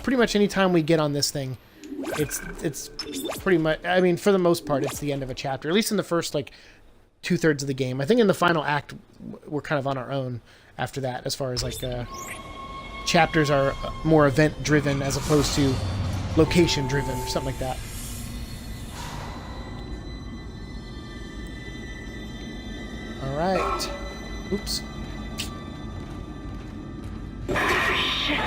pretty much any time we get on this thing, it's pretty much, I mean, for the most part, it's the end of a chapter. At least in the first, like, 2/3 of the game. I think in the final act, we're kind of on our own after that, as far as, like, chapters are more event-driven as opposed to location-driven or something like that. All right. Oops. Shit.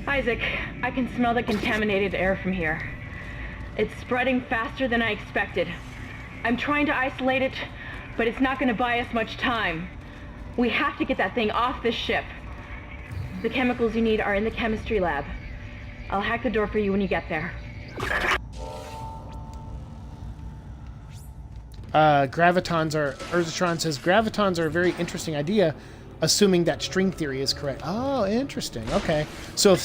Isaac, I can smell the contaminated air from here. It's spreading faster than I expected. I'm trying to isolate it, but it's not going to buy us much time. We have to get that thing off this ship. The chemicals you need are in the chemistry lab. I'll hack the door for you when you get there. Urzatron says, gravitons are a very interesting idea, assuming that string theory is correct. Oh, interesting. Okay. So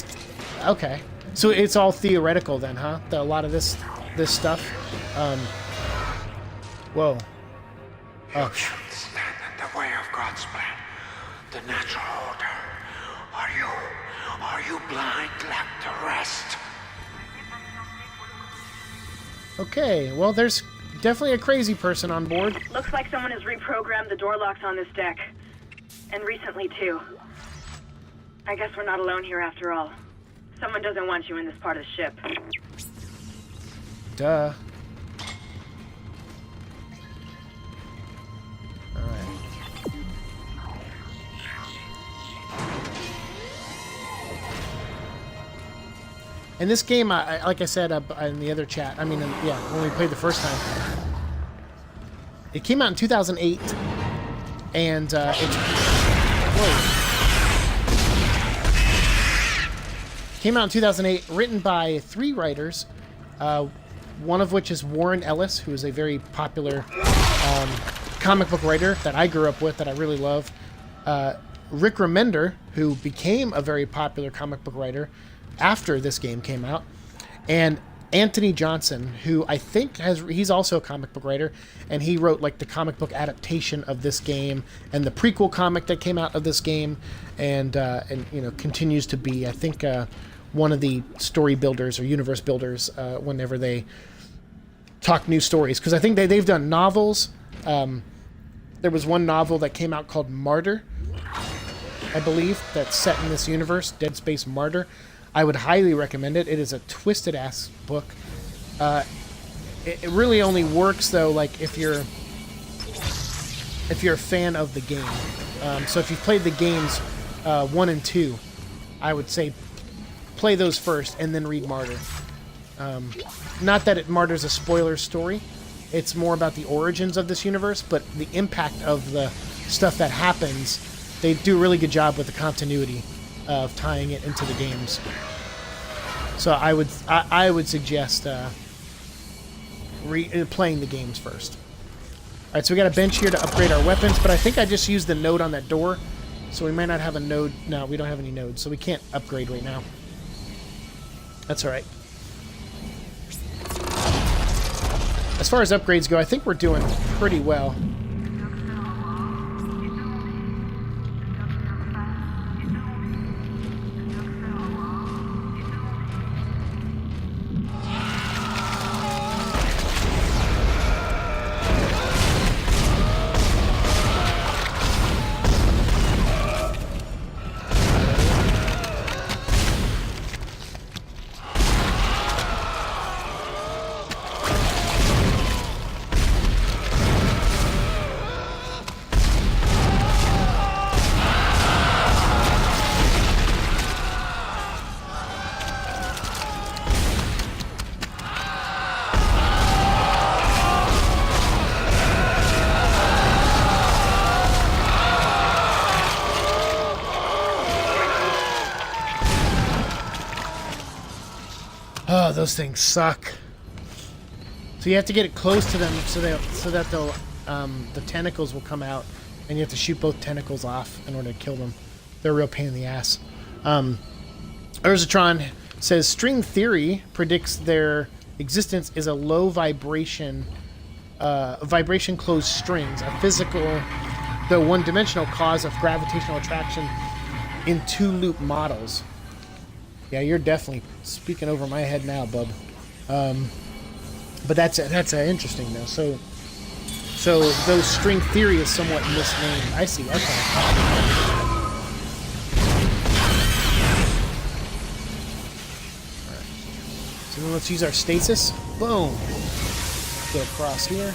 so it's all theoretical then, huh? A lot of this stuff. Whoa. Oh. You shouldn't stand in the way of God's plan, the natural order. Are you blind, left to rest? Okay, well, there's definitely a crazy person on board. Looks like someone has reprogrammed the door locks on this deck. And recently, too. I guess we're not alone here after all. Someone doesn't want you in this part of the ship. Duh. In this game, like I said in the other chat, I mean, yeah, when we played the first time, it came out in 2008, and came out in 2008, written by 3 writers, one of which is Warren Ellis, who is a very popular comic book writer that I grew up with, that I really loved, Rick Remender, who became a very popular comic book writer after this game came out, and Anthony Johnson, who I think he's also a comic book writer, and he wrote like the comic book adaptation of this game and the prequel comic that came out of this game, and you know, continues to be, I think, one of the story builders or universe builders whenever they talk new stories, because I think they've done novels. There was one novel that came out called Martyr, I believe, that's set in this universe, Dead Space Martyr. I would highly recommend it. It is a twisted-ass book. It really only works, though, like if you're a fan of the game. So if you've played the games 1 and 2, I would say play those first and then read Martyr. Not that Martyr's a spoiler story. It's more about the origins of this universe, but the impact of the stuff that happens, they do a really good job with the continuity of tying it into the games. So I would suggest playing the games first. All right, so we got a bench here to upgrade our weapons, but I think I just used the node on that door, so we might not have a node. No, we don't have any nodes, so we can't upgrade right now. That's all right. As far as upgrades go, I think we're doing pretty well. Oh, those things suck. So you have to get it close to them so that they'll the tentacles will come out, and you have to shoot both tentacles off in order to kill them. They're a real pain in the ass. Urzatron says string theory predicts their existence is a low vibration closed strings, a physical though one-dimensional cause of gravitational attraction in two-loop models. Yeah, you're definitely speaking over my head now, bub. But that's interesting though. So though string theory is somewhat misnamed. I see. Okay. Alright. So then let's use our stasis. Boom. Go across here.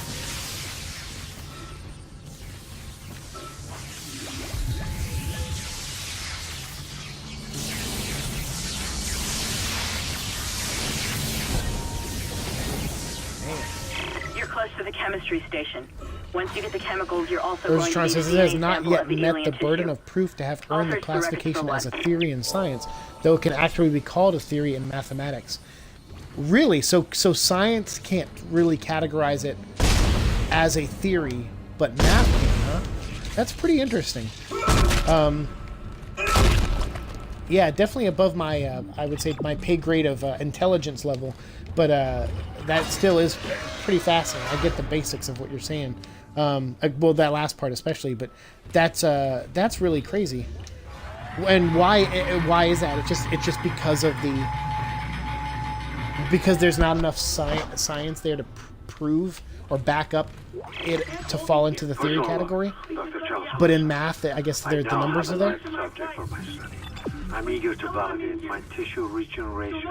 Close to the chemistry station. Once you get the chemicals, you're also Rose going Tron to says it has not yet met the burden of proof to have earned the classification as a theory in science, though it can actually be called a theory in mathematics. Really? So science can't really categorize it as a theory, but math can, huh? That's pretty interesting. Yeah, definitely above my, I would say, my pay grade of intelligence level, but that still is pretty fascinating. I get the basics of what you're saying. Well, that last part especially, but that's really crazy. And why is that? It's just because of because there's not enough science there to prove or back up it to fall into the theory category. But in math, I guess the numbers are there. I'm eager to validate my tissue regeneration.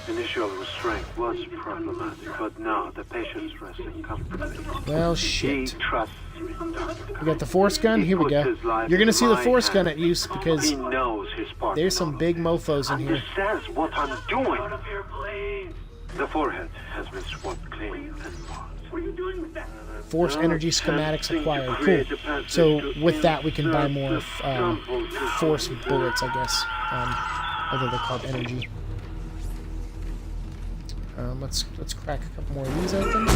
Initial restraint was problematic, but now the patient's resting comfortably. Well, shit. We got the force gun. Here we go. You're gonna see the force gun at use because there's some big mofos in here. Understands what I'm doing. The forehead has been swabbed clean and marked. What are you doing with that? Force energy schematics acquired. Cool. So with that, we can buy more force bullets, I guess. Although they're called energy. Let's crack a couple more of these open.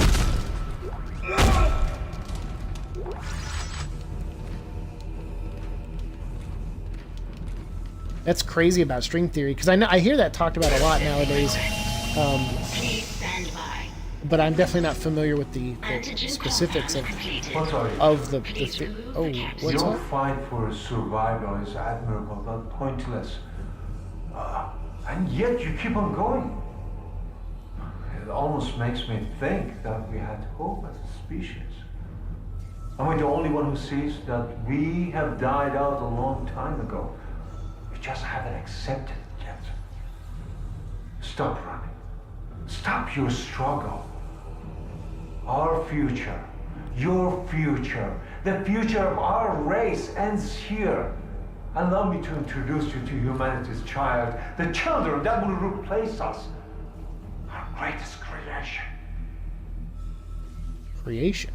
That's crazy about string theory because I hear that talked about a lot nowadays. But I'm definitely not familiar with the specifics of the oh, what's Your up? fight for survival is admirable but pointless. And yet you keep on going. It almost makes me think that we had hope as a species. Am I the only one who sees that we have died out a long time ago? We just haven't accepted it yet. Stop running. Stop your struggle. Our future, your future, the future of our race ends here. Allow me to introduce you to humanity's child, the children that will replace us. Our greatest creation. Creation?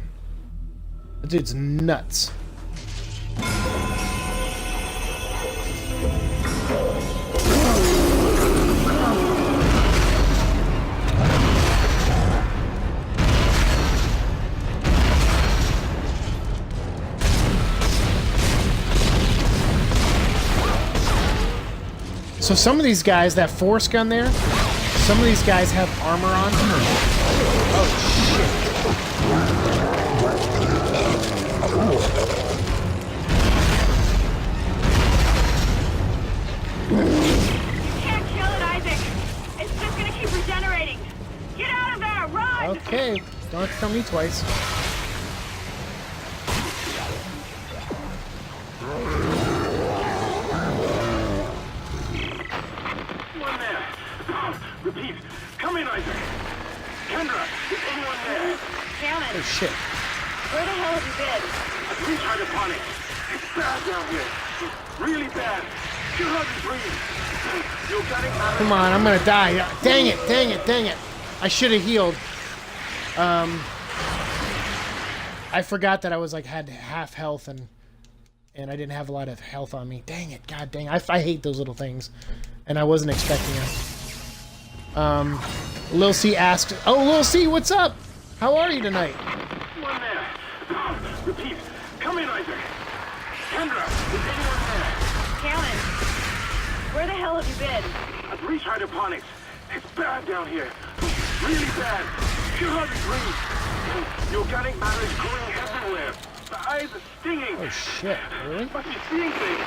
That dude's nuts. So some of these guys, that force gun there, some of these guys have armor on. Oh, shit. You can't kill it, Isaac. It's just gonna keep regenerating. Get out of there, run! Okay, don't have to tell me twice. Repeat. Come in, Isaac. Kendra, is anyone there? Damn it. Oh, shit. Where the hell have you been? Please try to panic. It's bad down here. Really bad. You hardly breathe. You're getting out of... Come on, I'm gonna die. Dang it, dang it, dang it. I should have healed. I forgot that I was like had half health and I didn't have a lot of health on me. Dang it, god dang. I hate those little things. And I wasn't expecting it. Lil C asks, oh, Lil C, what's up? How are you tonight? One there. Repeat. Come in, Isaac. Kendra, is anyone there? Cannon. Where the hell have you been? I've restarted hydroponics. It's bad down here. Really bad. You hardly breathe. Your organic matter is growing everywhere. The eyes are stinging. Oh shit, really? Must be seeing things.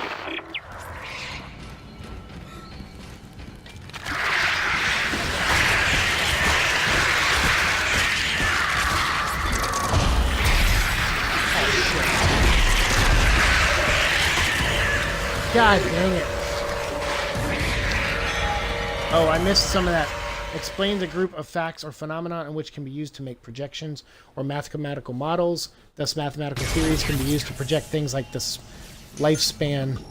God dang it. Oh, I missed some of that. Explains a group of facts or phenomena in which can be used to make projections or mathematical models. Thus, mathematical theories can be used to project things like the lifespan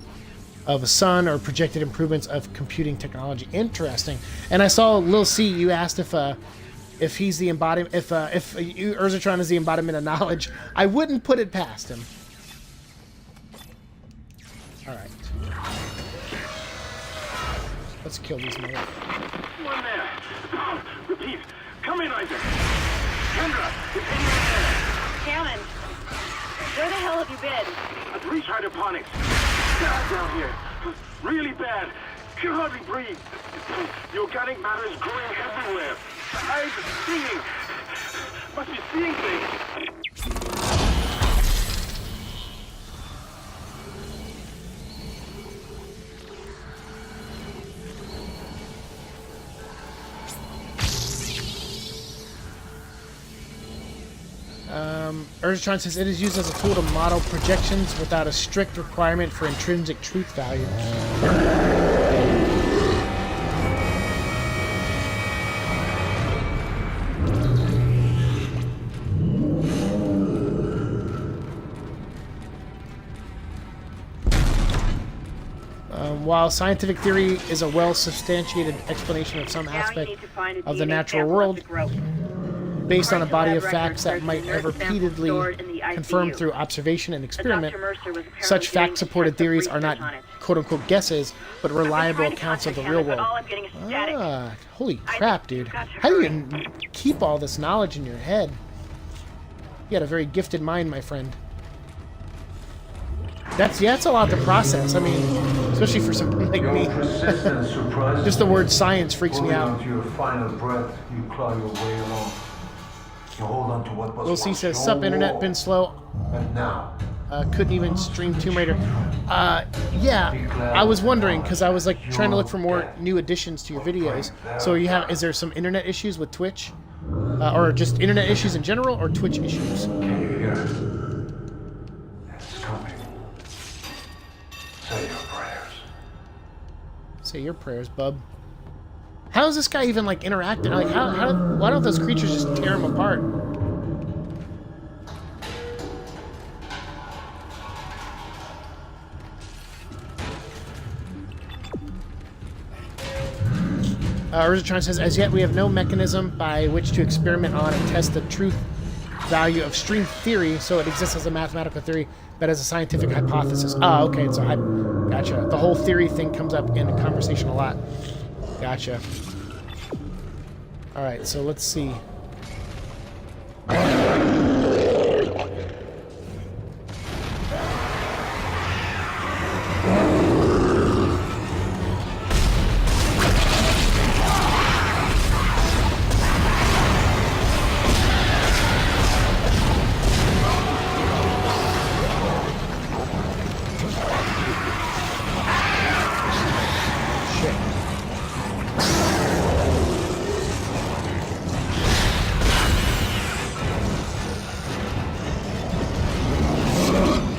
of a sun or projected improvements of computing technology. Interesting. And I saw Lil C. You asked if he's the embodiment, if Urzatron is the embodiment of knowledge. I wouldn't put it past him. All right. Let's kill these motherfuckers. One there. Repeat. Come in, Isaac. Kendra, is anyone there? Hammond, where the hell have you been? At Reach Hydroponics. Bad down here. Really bad. Can hardly breathe. The organic matter is growing everywhere. Eyes are seeing. Must be seeing things. Urzatron says it is used as a tool to model projections without a strict requirement for intrinsic truth value. While scientific theory is a well-substantiated explanation of some aspect of the natural world, based on a body of facts that might have repeatedly confirmed through observation and experiment, such fact-supported theories are not quote-unquote guesses, but reliable accounts of the real world. Ah, holy crap, dude. How do you keep all this knowledge in your head? You got a very gifted mind, my friend. That's a lot to process. I mean, especially for someone like me. Just the word science freaks me out. To your final breath, you claw your way along. You hold on to what was Lil C says, "Sup, internet been slow. And now, Couldn't even stream Tomb Raider." Yeah, I was wondering because I was like trying to look for more new additions to your videos. So is there some internet issues with Twitch, or just internet issues in general, or Twitch issues? can you hear it? It's coming. Say your prayers. Say your prayers, bub. How is this guy even like interacting? Like, why don't those creatures just tear him apart? Urzatron says, as yet we have no mechanism by which to experiment on and test the truth value of string theory, so it exists as a mathematical theory, but as a scientific hypothesis. Ah, okay, so gotcha. The whole theory thing comes up in a conversation a lot. Gotcha. Alright, so let's see.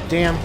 Damn.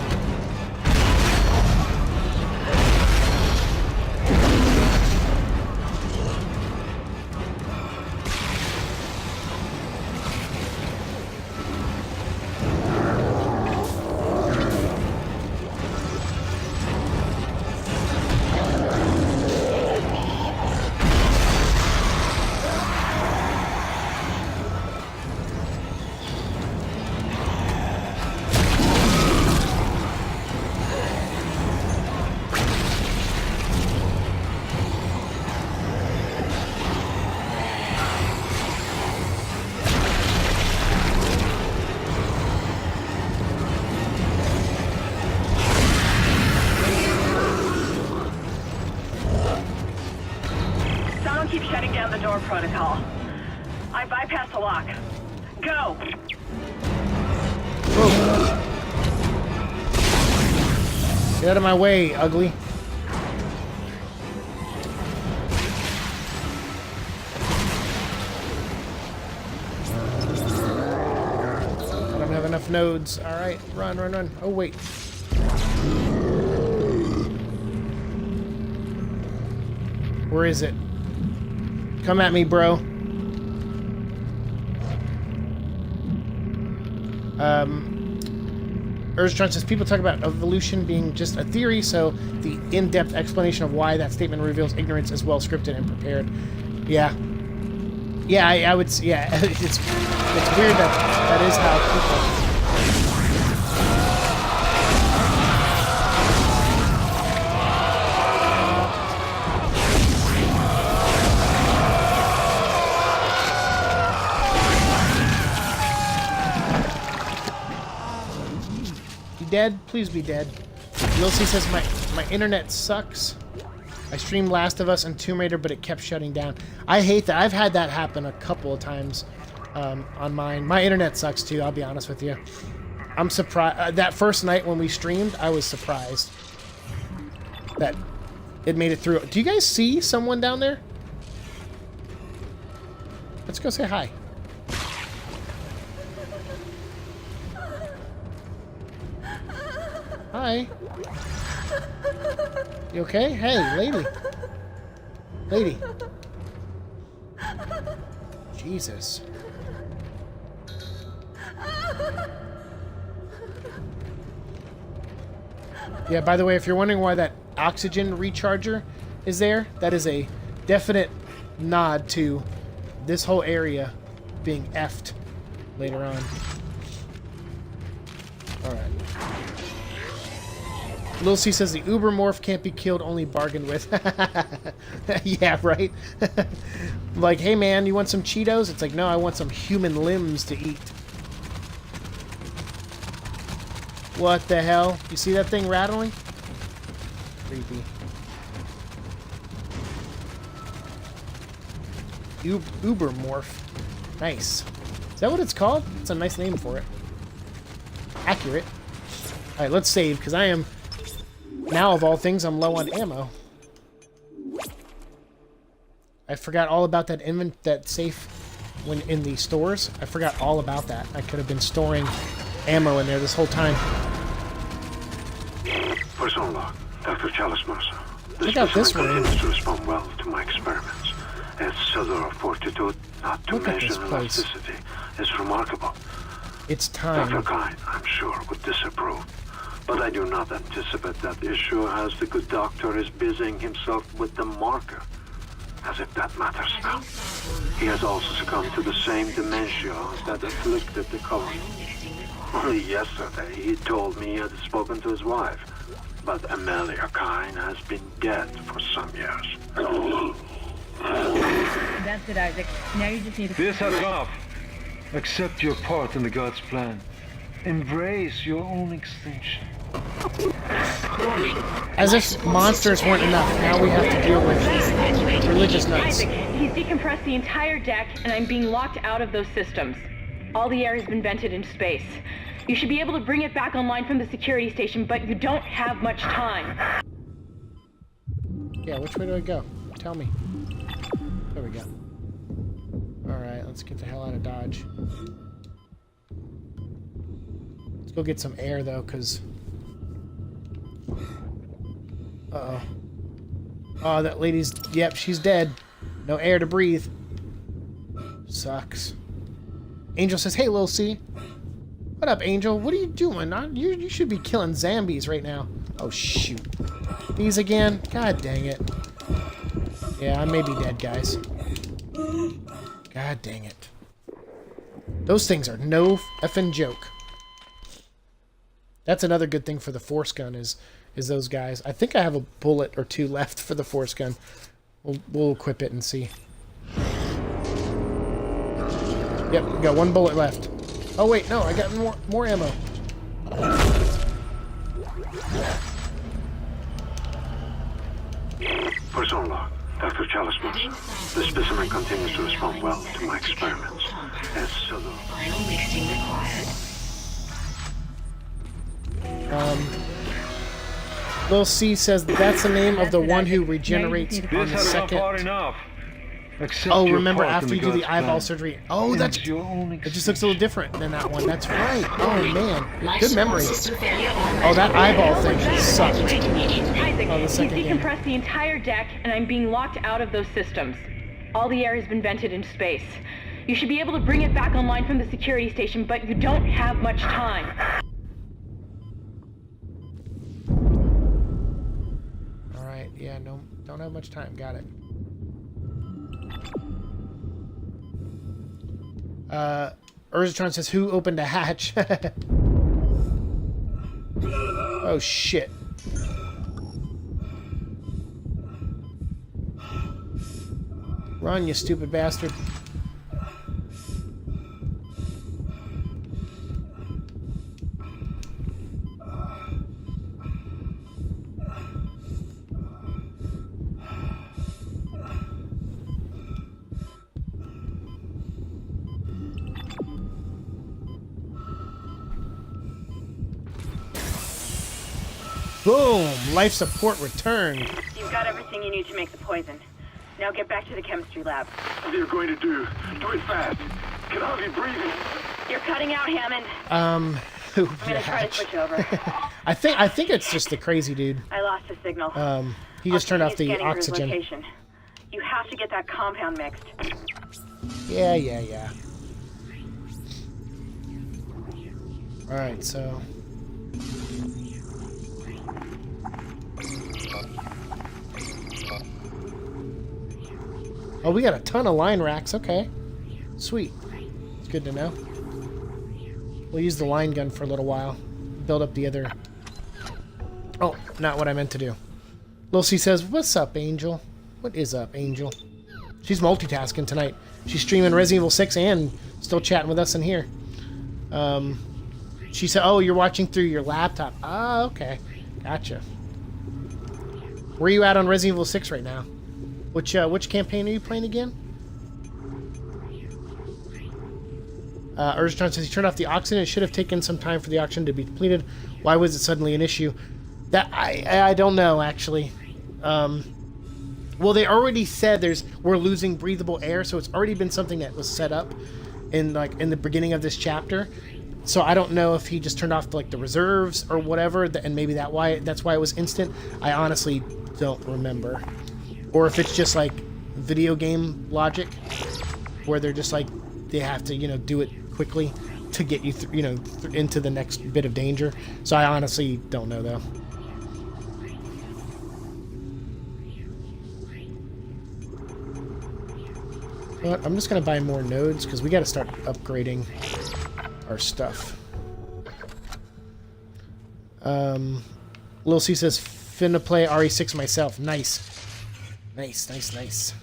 Keep shutting down the door protocol. I bypassed the lock. Go! Whoa. Get out of my way, ugly. I don't have enough nodes. Alright, run, run, run. Oh, wait. Where is it? Come at me, bro. Erztron says people talk about evolution being just a theory, so the in-depth explanation of why that statement reveals ignorance is well scripted and prepared. Yeah. Yeah, I would. Yeah, it's weird that is how people. Dead? Please be dead. Lilsey says my internet sucks. I streamed Last of Us and Tomb Raider, but it kept shutting down. I hate that. I've had that happen a couple of times on mine. My internet sucks too, I'll be honest with you. I'm surprised. That first night when we streamed, I was surprised that it made it through. Do you guys see someone down there? Let's go say hi. Hi. You okay? Hey, lady. Lady. Jesus. Yeah, by the way, if you're wondering why that oxygen recharger is there, that is a definite nod to this whole area being effed later on. Alright. Lil C says the Uber morph can't be killed, only bargained with. Yeah, right? Like, hey man, you want some Cheetos? It's like, no, I want some human limbs to eat. What the hell? You see that thing rattling? Creepy. Uber morph. Nice. Is that what it's called? It's a nice name for it. Accurate. Alright, let's save, because I am... Now, of all things, I'm low on ammo. I forgot all about that safe when in the stores. I forgot all about that. I could have been storing ammo in there this whole time. Person log, Dr. Chalice Mercer. Check out this room. Continues to respond well to my experiments. Its cellular fortitude, not to mention elasticity, is remarkable. It's time. Dr. Kine, I'm sure, would disapprove. But I do not anticipate that issue as the good doctor is busying himself with the marker. As if that matters now. He has also succumbed to the same dementia that afflicted the colony. Only yesterday he told me he had spoken to his wife. But Amelia Kine has been dead for some years. That's it, Isaac. Now you just need to... This has gone off. Accept your part in the God's plan. Embrace your own extinction. As if monsters weren't enough, now we have to deal with religious nuts. Isaac, he's decompressed the entire deck, and I'm being locked out of those systems. All the air has been vented into space. You should be able to bring it back online from the security station, but you don't have much time. Yeah, which way do I go? Tell me. There we go. Alright, let's get the hell out of Dodge. Let's go get some air, though, because... Uh-oh. Oh, that lady's... Yep, she's dead. No air to breathe. Sucks. Angel says, hey, Lil C. What up, Angel? What are you doing? You should be killing zombies right now. Oh, shoot. These again? God dang it. Yeah, I may be dead, guys. God dang it. Those things are no effing joke. That's another good thing for the force gun is those guys. I think I have a bullet or two left for the force gun. We'll equip it and see. Yep, we got one bullet left. Oh wait, no, I got more ammo. Person log, Dr. Chalice Mercer. The specimen continues to respond well to my experiments. As cellular. Final mixing required. Lil C says that's the name of the one who regenerates on This the has gone far second. enough. Accept Oh, your remember part after in you the do the God's eyeball plan. surgery. Oh, that's... Your own It just looks a little different than that one. That's right. Oh, man. Life Good support memory. system failure Oh, that eyeball thing sucked. Isaac, Isaac, Oh, the he's second game. decompressed the entire deck, and I'm being locked out of those systems. All the air has been vented into space. You should be able to bring it back online from the security station, but you don't have much time. Alright, yeah, no, don't have much time. Got it. Urzatron says, who opened a hatch? Oh, shit. Run, you stupid bastard. Boom! Life support returned. You've got everything you need to make the poison. Now get back to the chemistry lab. What are you going to do? Do it fast. Can hardly breathe. You're cutting out, Hammond. Who I'm gonna try to switch over. I think it's just the crazy dude. I lost the signal. He just turned off the Scanning for his oxygen. location. You have to get that compound mixed. Yeah. Alright, so... Oh, we got a ton of line racks. Okay. Sweet. It's good to know. We'll use the line gun for a little while. Build up the other... Oh, not what I meant to do. Lil C says, what's up, Angel? What is up, Angel? She's multitasking tonight. She's streaming Resident Evil 6 and still chatting with us in here. She said, oh, you're watching through your laptop. Ah, okay. Gotcha. Where are you at on Resident Evil 6 right now? Which campaign are you playing again? Urzatron says he turned off the oxygen. It should have taken some time for the oxygen to be depleted. Why was it suddenly an issue? That I don't know, actually. Well, they already said we're losing breathable air, so it's already been something that was set up in the beginning of this chapter. So I don't know if he just turned off like the reserves or whatever, and maybe that's why it was instant. I honestly don't remember. Or if it's just like video game logic, where they're just like they have to do it quickly to get you into the next bit of danger. So I honestly don't know though. But I'm just gonna buy more nodes because we got to start upgrading our stuff. Lil C says finna play RE6 myself. Nice. Nice.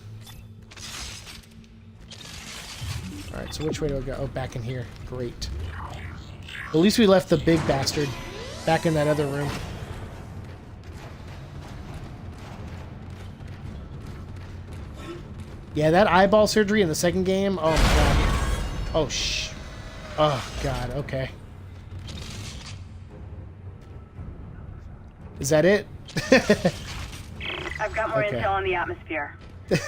Alright, so which way do I go? Oh, back in here. Great. At least we left the big bastard back in that other room. Yeah, that eyeball surgery in the second game. Oh, my God. Oh, God. Okay. Is that it? I've got more Okay. intel on the atmosphere.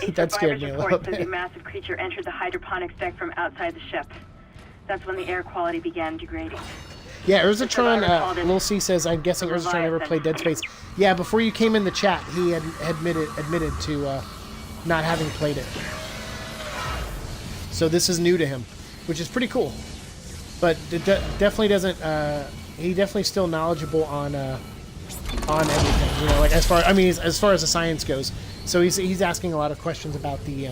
That scared me a little Says a bit. massive creature entered the hydroponics deck from outside the ship. That's when the air quality began degrading. Yeah, Urzatron, Lil C says, I'm guessing Urzatron never played Dead Space. Yeah, before you came in the chat, he had admitted to not having played it. So this is new to him, which is pretty cool. But it definitely doesn't, he definitely still knowledgeable on everything, like as far as the science goes. So he's asking a lot of questions about the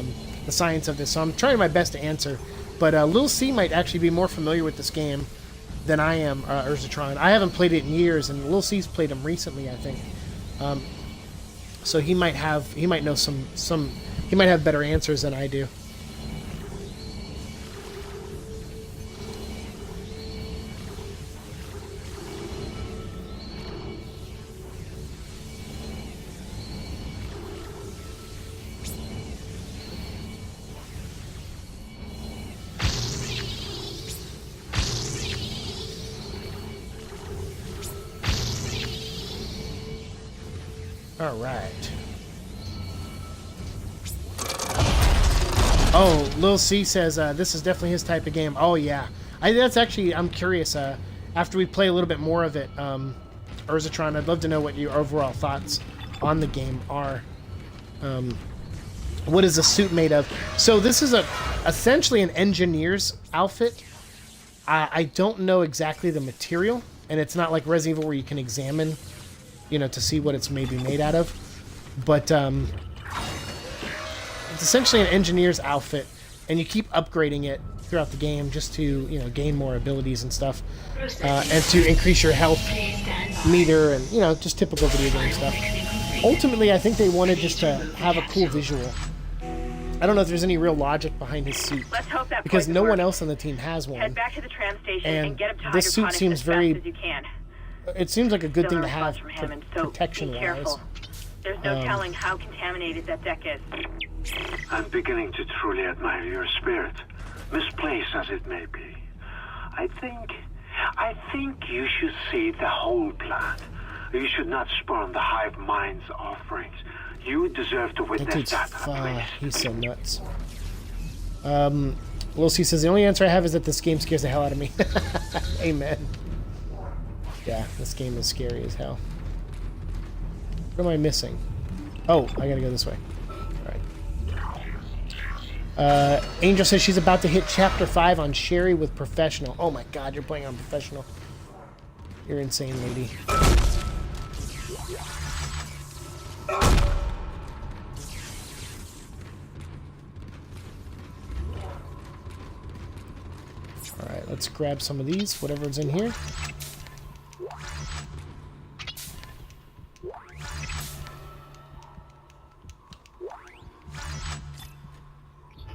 science of this. So I'm trying my best to answer. But Lil C might actually be more familiar with this game than I am, Urzatron. I haven't played it in years, and Lil C's played him recently, I think. So he might know he might have better answers than I do. All right. Oh, Lil C says this is definitely his type of game. Oh yeah, I'm curious. After we play a little bit more of it, Urzatron, I'd love to know what your overall thoughts on the game are what is the suit made of. So this is essentially an engineer's outfit. I don't know exactly the material, and it's not like Resident Evil where you can examine, you know, to see what it's maybe made out of. But it's essentially an engineer's outfit, and you keep upgrading it throughout the game just to, you know, gain more abilities and stuff, and to increase your health meter, and, you know, just typical video game stuff. Ultimately, I think they wanted just to have a cool visual. I don't know if there's any real logic behind his suit, Let's hope that because no works. one else on the team has one. Head back to the tram station And get him to this suit hydroponics seems as very- fast as you can. It seems like a good Still thing to no have response from him, and so be protection-wise. careful. There's no telling how contaminated that deck is. I'm beginning to truly admire your spirit, misplaced as it may be. I think you should see the whole plant. You should not spurn the hive mind's offerings. You deserve to That witness dude's that at least. he's so nuts. Lucy says, the only answer I have is that this game scares the hell out of me. Amen. Yeah, this game is scary as hell. What am I missing? Oh, I gotta go this way. Alright. Angel says she's about to hit Chapter 5 on Sherry with Professional. Oh my god, you're playing on Professional. You're insane, lady. Alright, let's grab some of these, whatever's in here.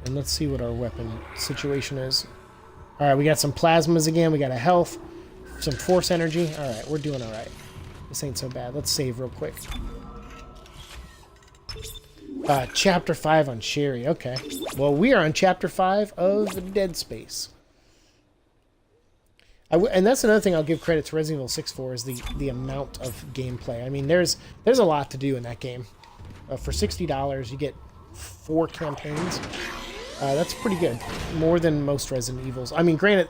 And let's see what our weapon situation is. Alright, we got some plasmas again, we got a health, some force energy. Alright, we're doing alright. This ain't so bad. Let's save real quick. Chapter 5 on Sherry. Okay. Well, we are on Chapter 5 of Dead Space. And that's another thing I'll give credit to Resident Evil 6 for, is the amount of gameplay. I mean, there's a lot to do in that game. For $60, you get 4 campaigns. That's pretty good. More than most Resident Evils. I mean, granted,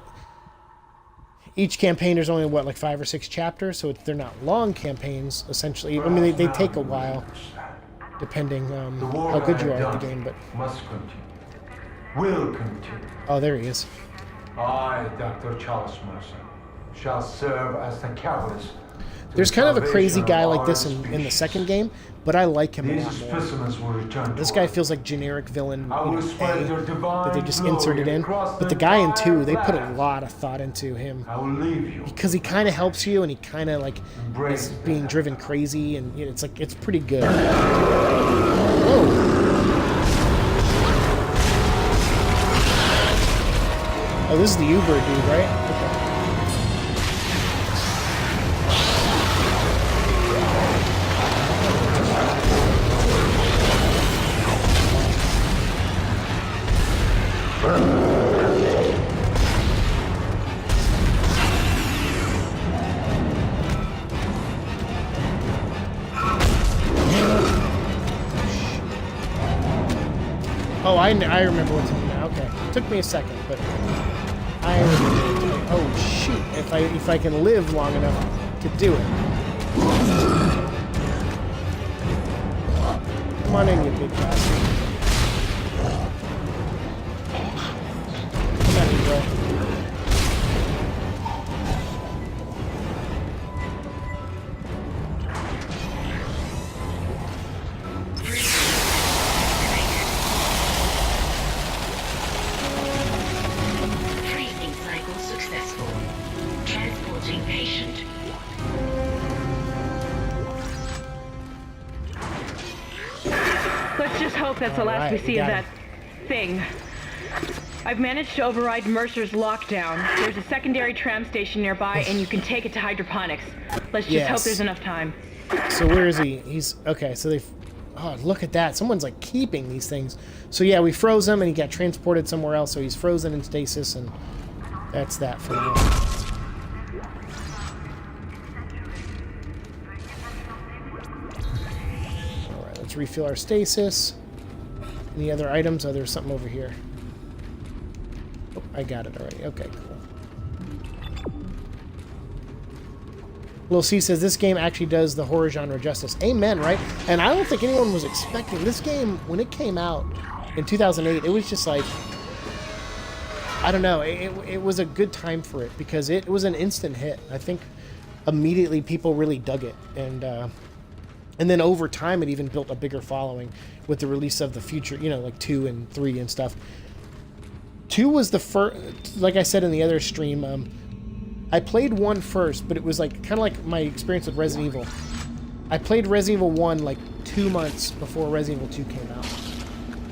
each campaign there's only, what, like 5 or 6 chapters, so they're not long campaigns, essentially. I mean, they take a while, depending how good you are at the game, but... Must continue. Will continue. Oh, there he is. I, Dr. Charles Mercer, shall serve as the catalyst. There's kind of a crazy guy like this in the second game, but I like him a These lot more. specimens will return. This guy feels like generic villain, you I will know, spread your that they just divine inserted glory in. across But the the guy in 2, entire they put a planet. lot of thought into him. I will leave you. Because he kind of helps you, and he kind of, like, Embrace is that. being driven crazy, and you know, it's like, it's pretty good. Whoa. Oh, this is the Uber dude, right? Okay. Oh, I remember what to do now. Okay, it took me a second, but I remember what to do. Oh shoot! If I can live long enough to do it. Come on in, you big bastard. Come at me, bro. Freezing cycle successful. Transporting patient. Let's just hope that's the last Alright, we we see of got that thing. I've managed to override Mercer's lockdown. There's a secondary tram station nearby, and you can take it to hydroponics. Let's just hope Yes. there's enough time. So where is he? He's okay. So they've. Oh, look at that! Someone's like keeping these things. So yeah, we froze him, and he got transported somewhere else. So he's frozen in stasis, and that's that for now. All right, let's refill our stasis. Any other items? Oh, there's something over here. Oh, I got it already. Okay, cool. Lil C says, this game actually does the horror genre justice. Amen, right? And I don't think anyone was expecting this game. When it came out in 2008, it was just like, I don't know, it was a good time for it because it was an instant hit. I think immediately people really dug it, and then over time it even built a bigger following with the release of the future, you know, like 2 and 3 and stuff. 2 was the first, like I said in the other stream, I played 1 first, but it was like kind of like my experience with Resident Evil. I played Resident Evil 1 like 2 months before Resident Evil 2 came out,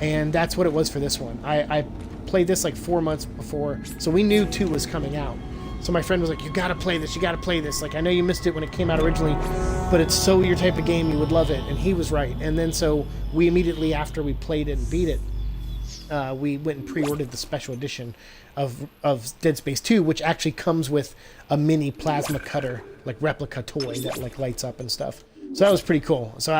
and that's what it was for this one. I played this like 4 months before, so we knew 2 was coming out. So my friend was like, you gotta play this, you gotta play this. Like, I know you missed it when it came out originally, but it's so your type of game, you would love it. And he was right. And then so we immediately, after we played it and beat it, we went and pre-ordered the special edition of Dead Space 2, which actually comes with a mini plasma cutter, like replica toy that like lights up and stuff. So that was pretty cool. So